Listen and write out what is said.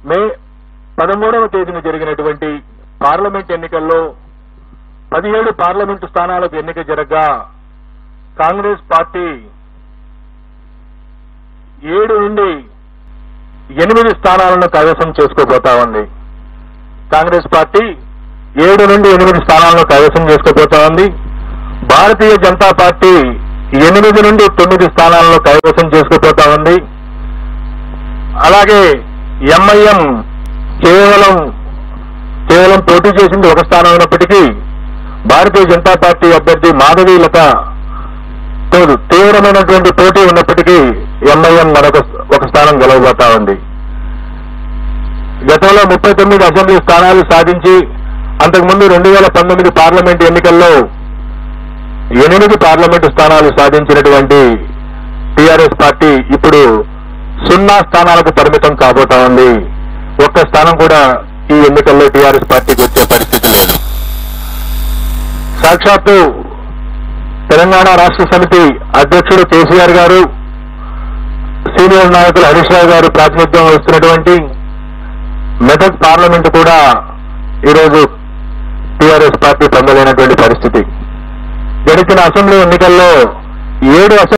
మే 13వ తేదీన జరిగినటువంటి పార్లమెంట్ ఎన్నికల్లో 17 పార్లమెంటు స్థానాలకు ఎన్నిక జరగగా కాంగ్రెస్ పార్టీ 7 నుండి 8 స్థానాలను కైవసం చేసుకోబోతా ఉంది. కాంగ్రెస్ పార్టీ 7 నుండి 8 స్థానాలను కైవసం చేసుకోబోతా ఉంది. భారతీయ జనతా పార్టీ 8 నుండి 9 స్థానాలను కైవసం చేసుకోబోతా ఉంది. అలాగే ఎంఐఎం కేవలం పోటీ చేసింది 1 స్థానం అయినప్పటికీ భారతీయ జనతా పార్టీ అభ్యర్థి మాధవీలత తీవ్రమైనటువంటి పోటీ ఉన్నప్పటికీ ఎంఐఎం ఒక స్థానం గెలవబోతా ఉంది. గతంలో 39 అసెంబ్లీ స్థానాలు సాధించి అంతకుముందు 2019 పార్లమెంట్ ఎన్నికల్లో 8 పార్లమెంటు స్థానాలు సాధించినటువంటి టీఆర్ఎస్ పార్టీ ఇప్పుడు 0 స్థానాలకు పరిమితం కాబోతా ఉంది. 1 స్థానం కూడా ఈ ఎన్నికల్లో టీఆర్ఎస్ పార్టీకి వచ్చే పరిస్థితి లేదు. సాక్షాత్తు తెలంగాణ రాష్ట్ర సమితి అధ్యక్షుడు కేసీఆర్ గారు, సీనియర్ నాయకులు హరీష్ రావు గారు ప్రాతినిధ్యం వహిస్తున్నటువంటి మెదక్ పార్లమెంటు కూడా ఈరోజు టీఆర్ఎస్ పార్టీ పొందలేనటువంటి పరిస్థితి. గడిచిన అసెంబ్లీ ఎన్నికల్లో 7